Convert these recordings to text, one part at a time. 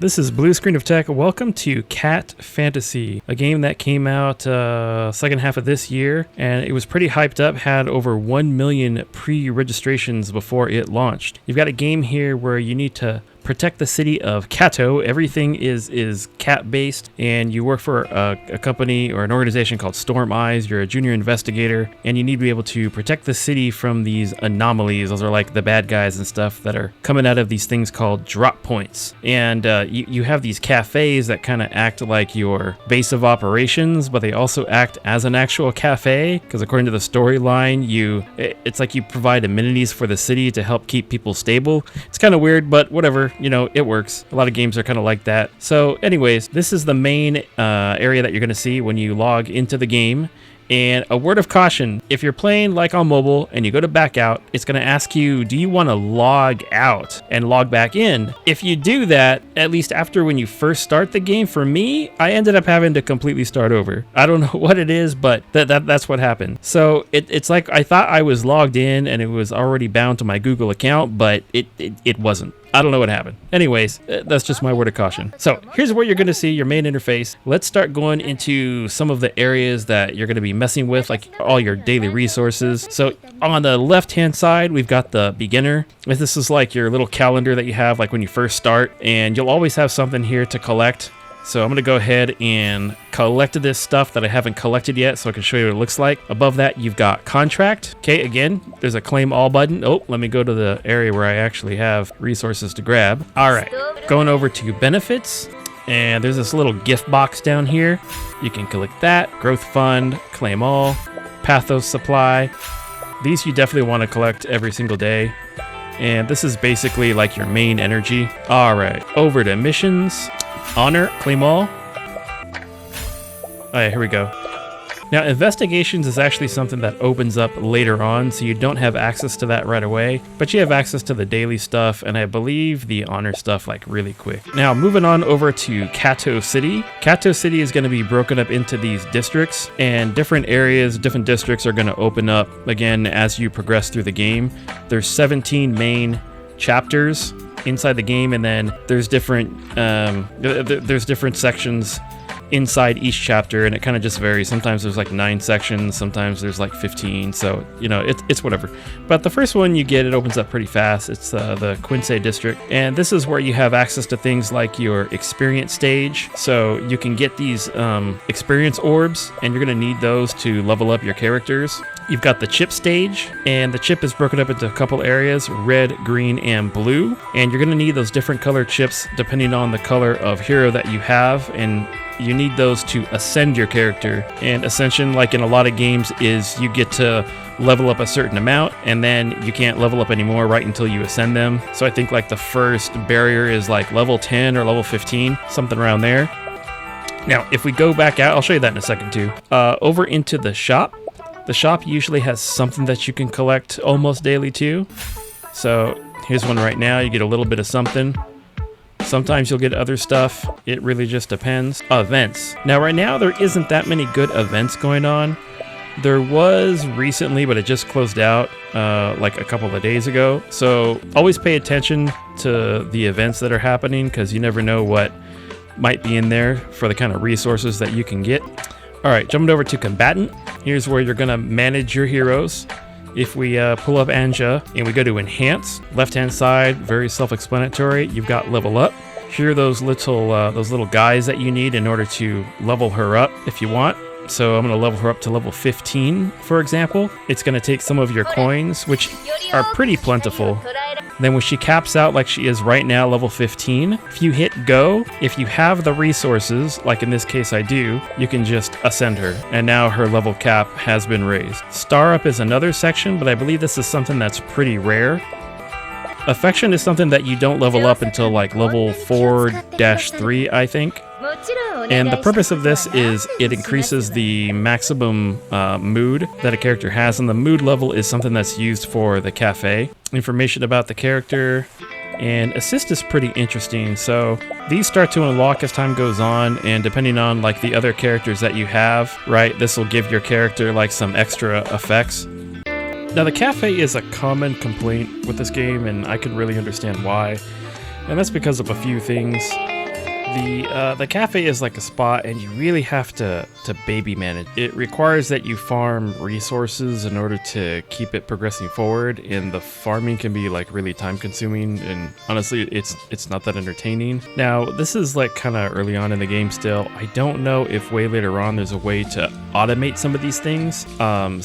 This is Blue Screen of Tech. Welcome to Cat Fantasy, a game that came out second half of this year, and it was pretty hyped up, had over 1 million pre-registrations before it launched. You've got a game here where you need to protect the city of Kato. Everything is cat-based, and you work for a company or an organization called Storm Eyes. You're a junior investigator, and you need to be able to protect the city from these anomalies. Those are like the bad guys and stuff that are coming out of these things called drop points. And you have these cafes that kind of act like your base of operations, but they also act as an actual cafe, because according to the storyline, it's like you provide amenities for the city to help keep people stable. It's kind of weird, but whatever. You know, it works. A lot of games are kind of like that. So anyways, this is the main area that you're going to see when you log into the game. And a word of caution, if you're playing like on mobile and you go to back out, it's going to ask you, do you want to log out and log back in? If you do that, at least after when you first start the game, for me, I ended up having to completely start over. I don't know what it is, but that's what happened. So it's like I thought I was logged in and it was already bound to my Google account, but it wasn't. I don't know what happened. Anyways, that's just my word of caution. So here's where you're going to see your main interface. Let's start going into some of the areas that you're going to be messing with, like all your daily resources. So on the left-hand side, we've got the beginner. This is like your little calendar that you have like when you first start, and you'll always have something here to collect. So I'm going to go ahead and collect this stuff that I haven't collected yet so I can show you what it looks like. Above that, you've got contract. Okay, again, there's a claim all button. Oh, let me go to the area where I actually have resources to grab. All right, going over to benefits. And there's this little gift box down here. You can collect that. Growth fund, claim all, pathos supply. These you definitely want to collect every single day. And this is basically like your main energy. All right, over to missions. Honor, claim all. Alright, here we go. Now, investigations is actually something that opens up later on, so you don't have access to that right away, but you have access to the daily stuff, and I believe the honor stuff like really quick. Now, moving on over to Kato City. Kato City is going to be broken up into these districts, and different areas, different districts are going to open up again as you progress through the game. There's 17 main chapters inside the game, and then there's different sections inside each chapter, and it kind of just varies. Sometimes there's like 9 sections, sometimes there's like 15, so you know, it's whatever. But the first one you get, it opens up pretty fast. It's the Quincy district, and this is where you have access to things like your experience stage. So you can get these experience orbs, and you're going to need those to level up your characters. You've got the chip stage, and the chip is broken up into a couple areas, red, green, and blue. And you're going to need those different color chips depending on the color of hero that you have, and you need those to ascend your character. And ascension, like in a lot of games, is you get to level up a certain amount, and then you can't level up anymore right until you ascend them. So I think like the first barrier is like level 10 or level 15, something around there. Now, if we go back out, I'll show you that in a second too. Over into the shop. The shop usually has something that you can collect almost daily too. So here's one right now. You get a little bit of something. Sometimes you'll get other stuff. It really just depends. Events. Now right now there isn't that many good events going on. There was recently, but it just closed out like a couple of days ago. So always pay attention to the events that are happening, because you never know what might be in there for the kind of resources that you can get. All right, jumping over to combatant. Here's where you're gonna manage your heroes. If we pull up Anja and we go to enhance, left-hand side, very self-explanatory. You've got level up. Here are those little guys that you need in order to level her up if you want. So I'm gonna level her up to level 15, for example. It's gonna take some of your coins, which are pretty plentiful. Then when she caps out like she is right now, level 15, if you hit go, if you have the resources, like in this case I do, you can just ascend her. And now her level cap has been raised. Star up is another section, but I believe this is something that's pretty rare. Affection is something that you don't level up until like level 4-3, I think. And the purpose of this is it increases the maximum mood that a character has, and the mood level is something that's used for the cafe. Information about the character, and assist is pretty interesting. So these start to unlock as time goes on, and depending on like the other characters that you have, right, this will give your character like some extra effects. Now the cafe is a common complaint with this game, and I can really understand why. And that's because of a few things. The cafe is like a spot, and you really have to baby manage. It requires that you farm resources in order to keep it progressing forward, and the farming can be like really time consuming, and honestly it's not that entertaining. Now this is like kind of early on in the game still. I don't know if way later on there's a way to automate some of these things,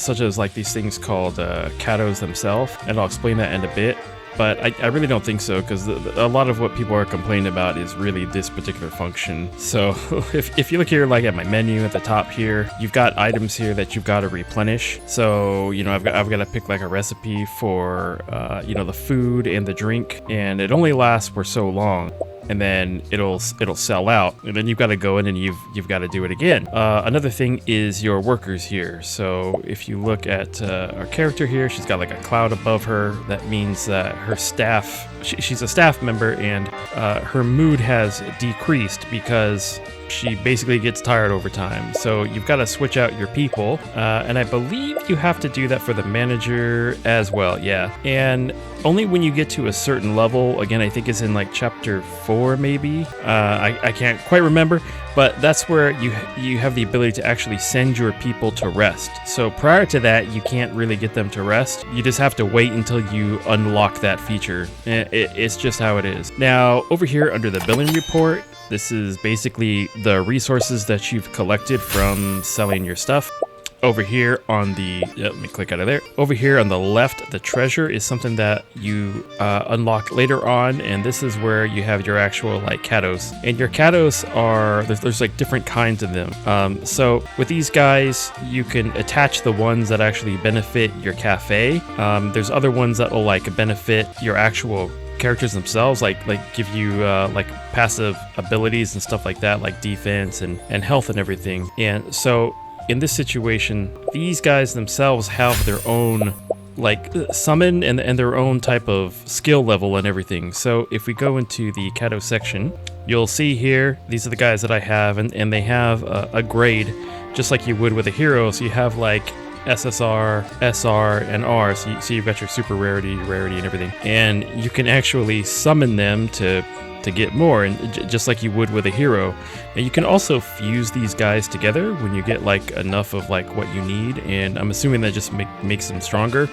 such as like these things called katos themselves, and I'll explain that in a bit. But I really don't think so, because a lot of what people are complaining about is really this particular function. So if you look here, like at my menu at the top here, you've got items here that you've got to replenish. So, you know, I've got to pick like a recipe for, you know, the food and the drink, and it only lasts for so long. And then it'll sell out, and then you've got to go in and you've got to do it again. Another thing is your workers here. So if you look at our character here, she's got like a cloud above her. That means that her staff, she's a staff member, and her mood has decreased because she basically gets tired over time. So you've got to switch out your people, and I believe you have to do that for the manager as well. Yeah, and only when you get to a certain level, again, I think it's in like chapter 4 maybe, I can't quite remember, but that's where you have the ability to actually send your people to rest. So prior to that, you can't really get them to rest. You just have to wait until you unlock that feature. It's just how it is. Now over here under the billing report, this is basically the resources that you've collected from selling your stuff. Over here on the, let me click out of there. Over here on the left, the treasure is something that you unlock later on, and this is where you have your actual like katos. And your katos are, there's like different kinds of them. So with these guys, you can attach the ones that actually benefit your cafe. There's other ones that will like benefit your actual characters themselves, like give you like passive abilities and stuff like that, like defense and health and everything. And so in this situation, these guys themselves have their own like summon and their own type of skill level and everything. So if we go into the kato section, you'll see here, these are the guys that I have, and they have a grade just like you would with a hero. So you have like SSR, SR, and R. So you've got your super rarity, and everything. And you can actually summon them to get more, and just like you would with a hero. And you can also fuse these guys together when you get like enough of like what you need, and I'm assuming that just makes them stronger.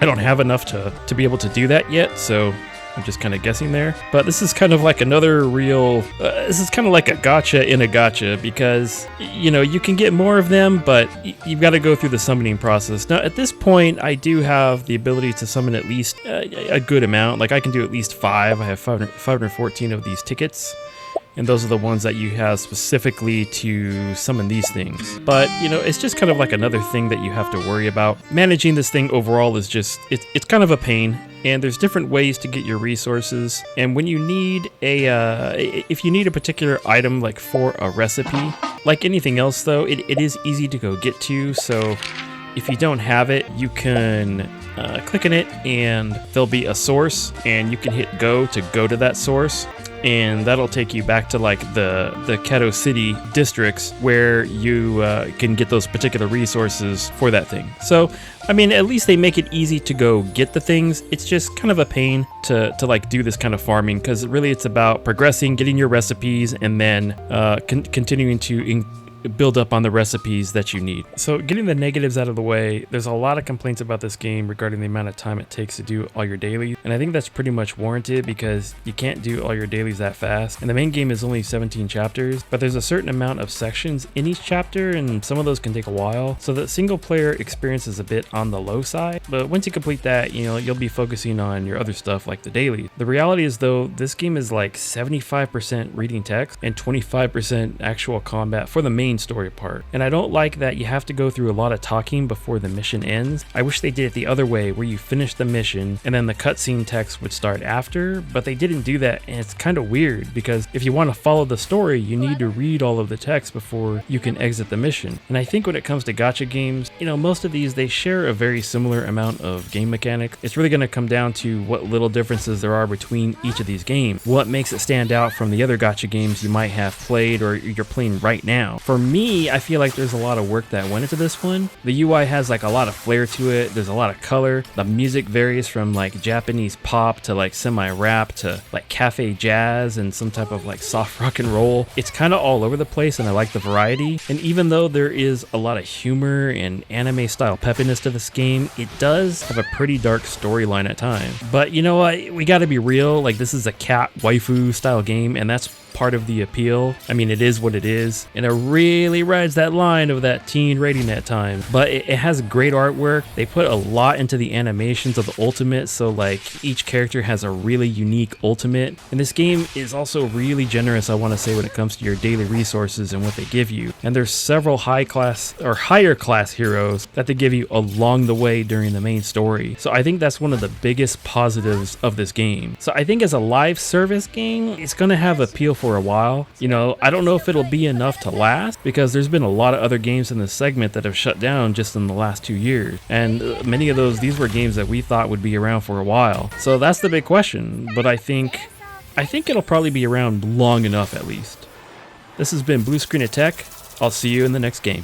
I don't have enough to be able to do that yet, so I'm just kind of guessing there. But this is kind of like another real, this is kind of like a gacha in a gacha, because, you know, you can get more of them, but you've got to go through the summoning process. Now, at this point, I do have the ability to summon at least a good amount. Like, I can do at least 5. I have 514 of these tickets. And those are the ones that you have specifically to summon these things. But, you know, it's just kind of like another thing that you have to worry about. Managing this thing overall is just, it's kind of a pain. And there's different ways to get your resources. And when you need if you need a particular item, like for a recipe, like anything else though, it is easy to go get to. So if you don't have it, you can click on it and there'll be a source, and you can hit go to that source. And that'll take you back to like the Kato City districts where you can get those particular resources for that thing. So, I mean, at least they make it easy to go get the things. It's just kind of a pain to like do this kind of farming, because really it's about progressing, getting your recipes, and then continuing to build up on the recipes that you need. So getting the negatives out of the way, there's a lot of complaints about this game regarding the amount of time it takes to do all your dailies, and I think that's pretty much warranted because you can't do all your dailies that fast. And the main game is only 17 chapters, but there's a certain amount of sections in each chapter, and some of those can take a while, so the single player experience is a bit on the low side. But once you complete that, you know, you'll be focusing on your other stuff like the daily. The reality is though, this game is like 75% reading text and 25% actual combat for the main story part. And I don't like that you have to go through a lot of talking before the mission ends. I wish they did it the other way, where you finish the mission and then the cutscene text would start after, but they didn't do that, and it's kind of weird because if you want to follow the story, you need to read all of the text before you can exit the mission. And I think when it comes to gacha games, you know, most of these, they share a very similar amount of game mechanics. It's really going to come down to what little differences there are between each of these games. What makes it stand out from the other gacha games you might have played or you're playing right now. For me, I feel like there's a lot of work that went into this one. The UI has like a lot of flair to it. There's a lot of color. The music varies from like Japanese pop to like semi-rap to like cafe jazz and some type of like soft rock and roll. It's kind of all over the place and I like the variety. And even though there is a lot of humor and anime style peppiness to this game, it does have a pretty dark storyline at times. But you know what? We gotta be real. Like, this is a cat waifu style game, and that's part of the appeal. I mean, it is what it is, and it really rides that line of that teen rating at times. But it has great artwork. They put a lot into the animations of the ultimate, so like each character has a really unique ultimate. And this game is also really generous, I want to say, when it comes to your daily resources and what they give you. And there's several high class or higher class heroes that they give you along the way during the main story. So I think that's one of the biggest positives of this game. So I think as a live service game, it's gonna have appeal for a while. You know, I don't know if it'll be enough to last, because there's been a lot of other games in this segment that have shut down just in the last 2 years, and many of these were games that we thought would be around for a while. So that's the big question, but I think it'll probably be around long enough at least. This has been Blue Screen of Tech. I'll see you in the next game.